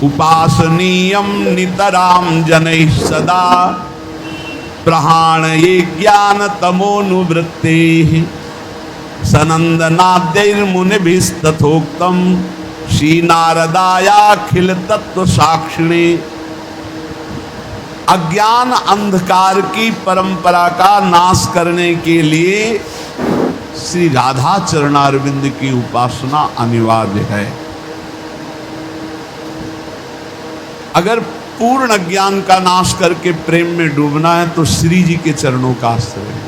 उपासनीयम नितराम जनैः सदा प्रहाण ये ज्ञान तमोनुवृत्तेः सनंदनाद्यैर्मुनिभिस्तथोक्तम् श्री नारदायाखिल तत्व साक्षिणे। अज्ञान अंधकार की परंपरा का नाश करने के लिए श्री राधा चरणारविंद की उपासना अनिवार्य है। अगर पूर्ण अज्ञान का नाश करके प्रेम में डूबना है तो श्री जी के चरणों का आश्रय है।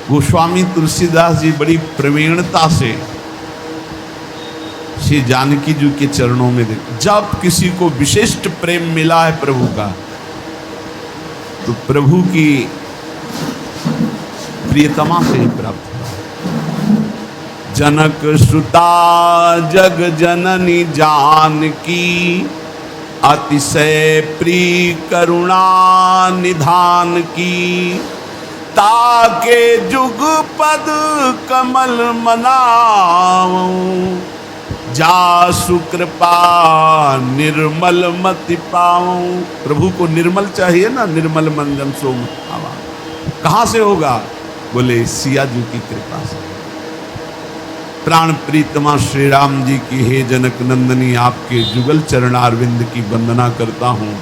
गोस्वामी तुलसीदास जी बड़ी प्रवीणता से श्री जानकी जी के चरणों में देख, जब किसी को विशिष्ट प्रेम मिला है प्रभु का तो प्रभु की प्रियतमा से ही प्राप्त हुआ। जनक सुता जग जननी जानकी अतिशय प्रिय करुणा निधान की ताके जुग पद कमल मनाऊं जासु कृपा निर्मल मति पाऊं। प्रभु को निर्मल चाहिए ना, निर्मल मंजन सो आवा। कहां से होगा? बोले सिया जी की कृपा से। प्राण प्रीतमा श्री राम जी की हे जनक नंदनी आपके जुगल चरणारविंद की वंदना करता हूं।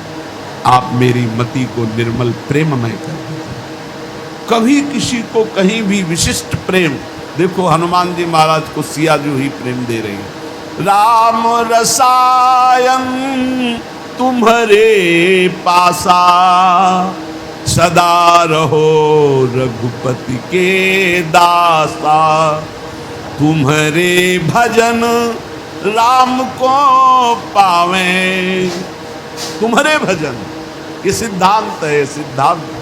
आप मेरी मति को निर्मल प्रेममय कर दीजिए। कभी किसी को कहीं भी विशिष्ट प्रेम, देखो हनुमान जी महाराज को सिया जी ही प्रेम दे रही है। राम रसायन तुम्हारे पासा सदा रहो रघुपति के दासा तुम्हारे भजन राम को पावे। तुम्हारे भजन, ये सिद्धांत है, सिद्धांत है।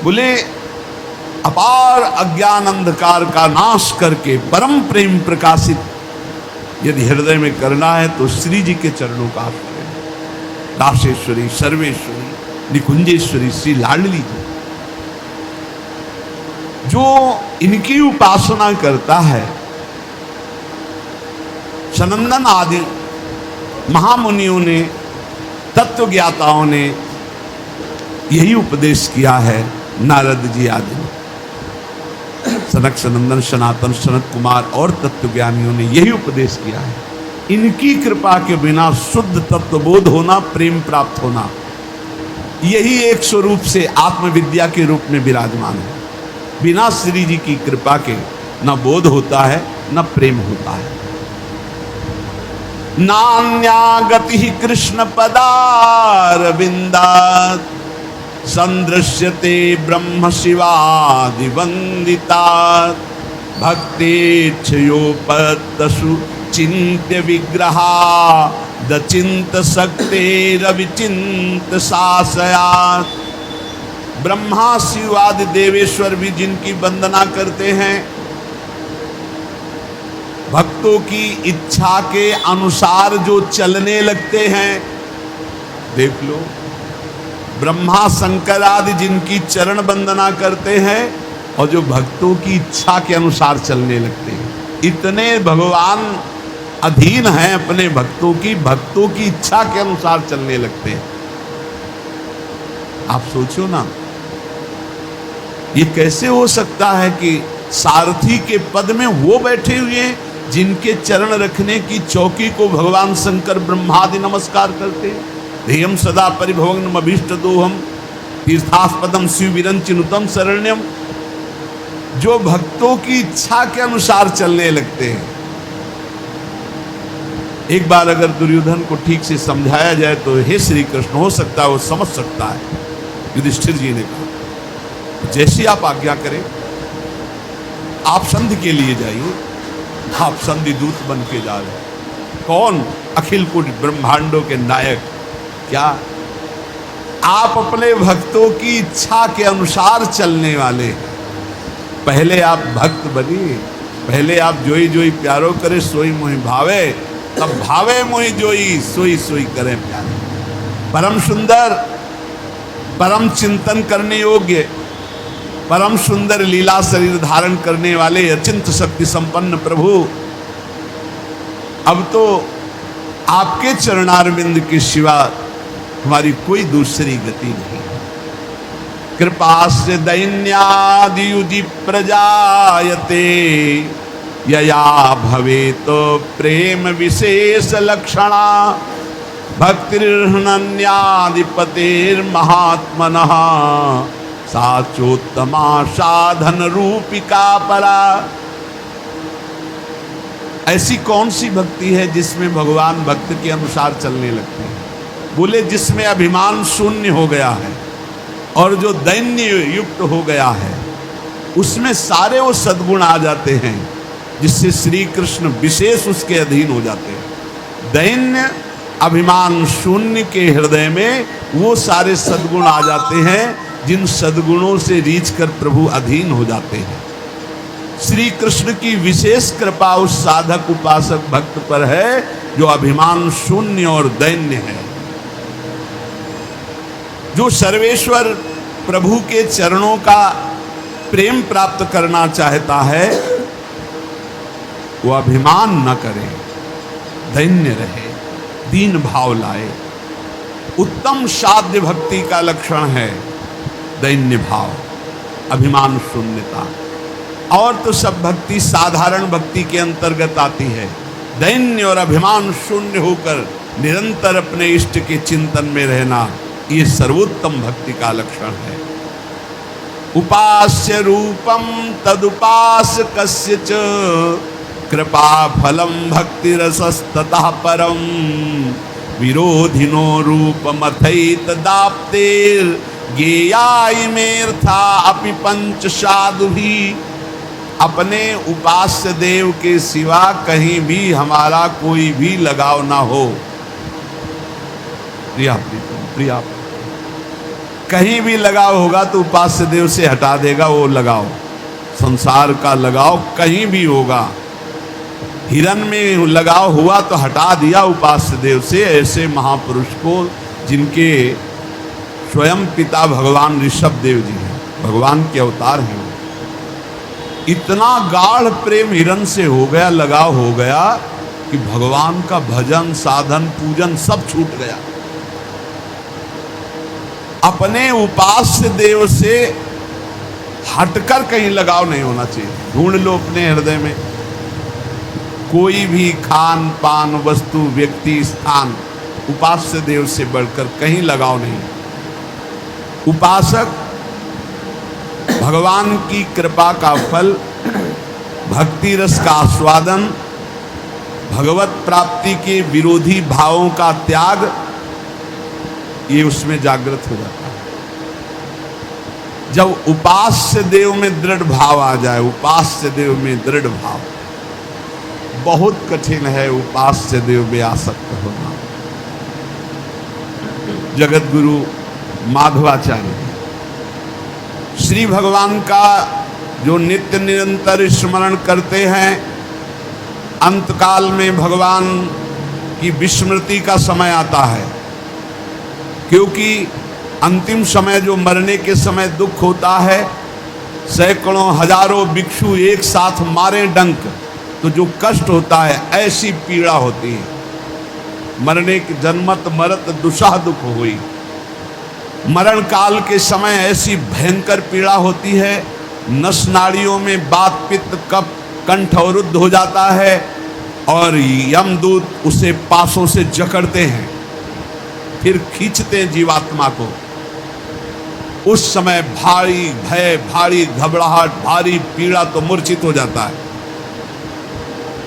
बोले अपार अज्ञान अंधकार का नाश करके परम प्रेम प्रकाशित यदि हृदय में करना है तो श्री जी के चरणों का आश्रय। दासेश्वरी, सर्वेश्वरी, निकुंजेश्वरी श्री लाडली जी, जो इनकी उपासना करता है, सनंदन आदि महामुनियों ने, तत्वज्ञाताओं ने यही उपदेश किया है। नारद जी आदि, सनक सनंदन, सनातन, सनत कुमार और तत्वज्ञानियों ने यही उपदेश किया है। इनकी कृपा के बिना शुद्ध तत्वबोध होना, प्रेम प्राप्त होना, यही एक स्वरूप से आत्मविद्या के रूप में विराजमान है। बिना श्री जी की कृपा के न बोध होता है न प्रेम होता है। नान्या गति कृष्ण पदारविंदात् संदृश्यते ब्रह्म शिवादि वंदिता भक्तेच्छयोपतसु चिन्त्य विग्रहा दचिंत शक्ते रविचिंत शासयात्। ब्रह्मा शिव आदि देवेश्वर भी जिनकी वंदना करते हैं, भक्तों की इच्छा के अनुसार जो चलने लगते हैं, देख लो, ब्रह्मा शंकर आदि जिनकी चरण वंदना करते हैं और जो भक्तों की इच्छा के अनुसार चलने लगते हैं, इतने भगवान अधीन हैं अपने भक्तों की, भक्तों की इच्छा के अनुसार चलने लगते हैं। आप सोचो ना, ये कैसे हो सकता है कि सारथी के पद में वो बैठे हुए हैं जिनके चरण रखने की चौकी को भगवान शंकर ब्रह्मादि नमस्कार करते हैं। ध्येयम सदा परिभवग्नम अभीष्ट दोहम तीर्थास्पदम शिव विरंचिनुतम शरण्यम। जो भक्तों की इच्छा के अनुसार चलने लगते हैं। एक बार अगर दुर्योधन को ठीक से समझाया जाए तो हे श्री कृष्ण, हो सकता है वो समझ सकता है। युधिष्ठिर जी ने कहा, जैसी आप आज्ञा करें, आप संधि के लिए जाइए। आप संधि दूत बन के जा रहे हैं। कौन? अखिल कुट ब्रह्मांडों के नायक। क्या आप अपने भक्तों की इच्छा के अनुसार चलने वाले? पहले आप भक्त बनिए, पहले आप जोई जोई प्यारो करे सोई मोहि भावे, तब भावे मोहि जोई सोई सोई करे प्यारे। परम सुंदर, परम चिंतन करने योग्य, परम सुंदर लीला शरीर धारण करने वाले अचिंत शक्ति संपन्न प्रभु अब तो आपके चरणारविंद के सिवा हमारी कोई दूसरी गति नहीं। कृपास्य दैन्यादियुधि प्रजायते यया भवेत प्रेम विशेष लक्षणा भक्तिर्हनन्याधिपतेर्महात्मनः साचोत्तमा साधन रूपिका परा। ऐसी कौन सी भक्ति है जिसमें भगवान भक्त के अनुसार चलने लगते हैं? बोले जिसमें अभिमान शून्य हो गया है और जो दैन्य युक्त हो गया है, उसमें सारे वो सद्गुण आ जाते हैं जिससे श्री कृष्ण विशेष उसके अधीन हो जाते हैं। दैन्य अभिमान शून्य के हृदय में वो सारे सद्गुण आ जाते हैं जिन सद्गुणों से रीछ कर प्रभु अधीन हो जाते हैं। श्री कृष्ण की विशेष कृपा उस साधक उपासक भक्त पर है जो अभिमान शून्य और दैन्य है, जो सर्वेश्वर प्रभु के चरणों का प्रेम प्राप्त करना चाहता है। वो अभिमान न करे, दैन्य रहे, दीन भाव लाए। उत्तम साध्य भक्ति का लक्षण है दैन्य भाव, अभिमान शून्यता। और तो सब भक्ति साधारण भक्ति के अंतर्गत आती है। दैन्य और अभिमान शून्य होकर निरंतर अपने इष्ट के चिंतन में रहना, ये सर्वोत्तम भक्ति का लक्षण है। उपास्य रूपम तदुपासकस्य च कृपा फलम भक्ति रसस्ततः परम विरोधिनो रूपमथैत दाप्तेर गेयायमेर्था अपि पंच साधु भी। अपने उपास्य देव के सिवा कहीं भी हमारा कोई भी लगाव ना हो। प्रिया प्रिया, कहीं भी लगाव होगा तो उपास्य देव से हटा देगा वो लगाव। संसार का लगाव कहीं भी होगा, हिरन में लगाव हुआ तो हटा दिया उपास्य देव से। ऐसे महापुरुष को जिनके स्वयं पिता भगवान ऋषभ देव जी हैं, भगवान के अवतार हैं, इतना गाढ़ प्रेम हिरन से हो गया, लगाव हो गया कि भगवान का भजन साधन पूजन सब छूट गया। अपने उपास्य देव से हटकर कहीं लगाव नहीं होना चाहिए। ढूंढ लो अपने हृदय में कोई भी खान पान वस्तु व्यक्ति स्थान उपास्य देव से बढ़कर कहीं लगाव नहीं। उपासक भगवान की कृपा का फल, भक्ति रस का आस्वादन, भगवत प्राप्ति के विरोधी भावों का त्याग, ये उसमें जागृत हो जाता है। जब उपास्य देव में दृढ़ भाव आ जाए, उपास्य देव में दृढ़ भाव, बहुत कठिन है उपास्य देव में आसक्त होना। जगत गुरु माधवाचार्य श्री भगवान का जो नित्य निरंतर स्मरण करते हैं, अंतकाल में भगवान की विस्मृति का समय आता है, क्योंकि अंतिम समय जो मरने के समय दुख होता है, सैकड़ों हजारों भिक्षु एक साथ मारे डंक तो जो कष्ट होता है, ऐसी पीड़ा होती है। मरने की जन्मत मरत दुसाह दुख हुई। मरण काल के समय ऐसी भयंकर पीड़ा होती है, नस नाड़ियों में बात पित्त कफ कंठ अवरुद्ध हो जाता है और यमदूत उसे पासों से जकड़ते हैं, फिर खींचते हैं जीवात्मा को। उस समय भारी भय, भारी घबराहट, भारी पीड़ा तो मूर्छित हो जाता है।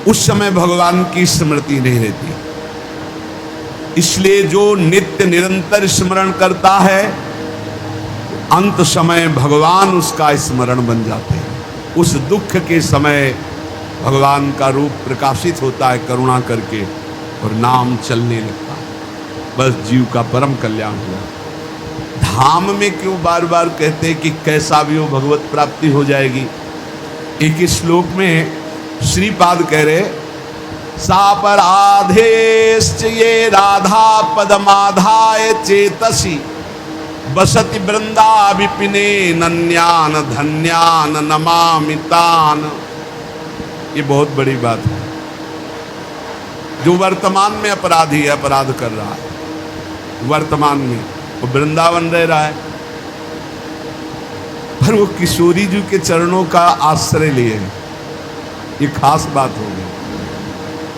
उस समय भगवान की स्मृति नहीं रहती। इसलिए जो नित्य निरंतर स्मरण करता है, अंत समय भगवान उसका स्मरण बन जाते हैं। उस दुख के समय भगवान का रूप प्रकाशित होता है करुणा करके और नाम चलने लगता है। बस जीव का परम कल्याण हुआ। धाम में क्यों बार बार कहते हैं कि कैसा भी हो भगवत प्राप्ति हो जाएगी। एक श्लोक में श्रीपाद कह रहे, सापराधेश्च ये राधा पदमाधाय चेतसी बसति वृंदा विपिने नन्यान धन्यान नमामि तान। ये बहुत बड़ी बात है। जो वर्तमान में अपराधी है, अपराध कर रहा है वर्तमान में, वो वृंदावन रह रहा है, पर वो किशोरी जी के चरणों का आश्रय लिए। ये खास बात हो गई।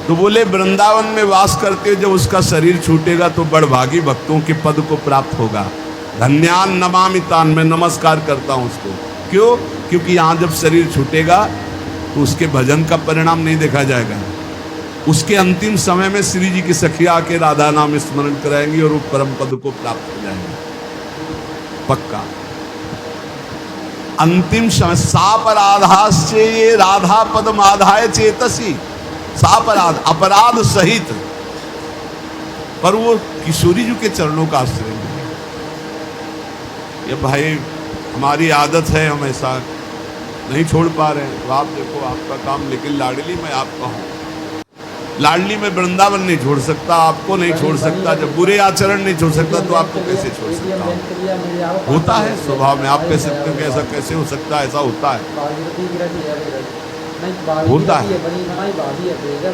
तो बोले वृंदावन में वास करते हुए जब उसका शरीर छूटेगा तो बड़भागी भक्तों के पद को प्राप्त होगा। धन्यान नमामि तान, मैं नमस्कार करता हूं उसको। क्यों? क्योंकि यहां जब शरीर छूटेगा तो उसके भजन का परिणाम नहीं देखा जाएगा। उसके अंतिम समय में श्री जी की सखिया आके राधा नाम स्मरण कराएंगी और वो परम पद को प्राप्त हो जाएंगे, पक्का। अंतिम समय सापराधाश्चे ये राधा पद माधाय चेतसी, सापराध अपराध सहित, पर वो किशोरी जी के चरणों का आश्रय। ये भाई हमारी आदत है, हम ऐसा नहीं छोड़ पा रहे हैं। तो आप देखो आपका काम, लेकिन लाडली मैं आपका हूं, लाडली में वृंदावन नहीं छोड़ सकता, आपको नहीं छोड़ सकता, जब बुरे आचरण नहीं छोड़ सकता तो आपको कैसे छोड़ सकता हूं? होता है स्वभाव में। आप कह सकते हो कि ऐसा कैसे हो सकता है, ऐसा होता है, होता है।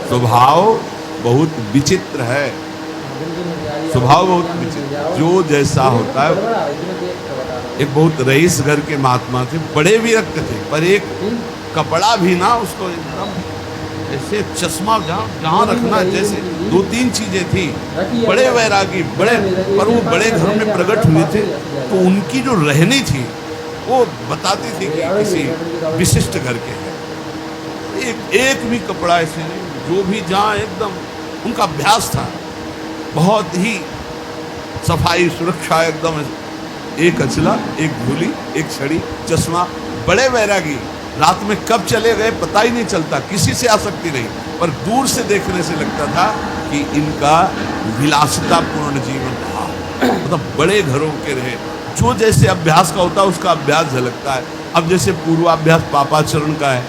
स्वभाव बहुत विचित्र है, स्वभाव बहुत विचित्र, जो जैसा होता है। एक बहुत रईस घर के महात्मा थे, बड़े विरक्त थे, पर एक कपड़ा भी ना उसको एकदम ऐसे चश्मा जहाँ रखना, जैसे 2-3 चीजें थी। बड़े वैरागी, बड़े, पर वो बड़े घर में प्रकट हुए थे, तो उनकी जो रहनी थी वो बताती थी कि किसी विशिष्ट घर के हैं। एक भी कपड़ा ऐसे नहीं, जो भी जहाँ एकदम उनका अभ्यास था, बहुत ही सफाई सुरक्षा एकदम। एक अचला, एक झोली, एक छड़ी, चश्मा, बड़े वैरागी। रात में कब चले गए पता ही नहीं चलता, किसी से आसक्ति नहीं, पर दूर से देखने से लगता था कि इनका विलासितापूर्ण जीवन रहा, मतलब बड़े घरों के रहे। जो जैसे अभ्यास का होता है उसका अभ्यास झलकता है। अब जैसे पूर्वाभ्यास पापाचरण का है,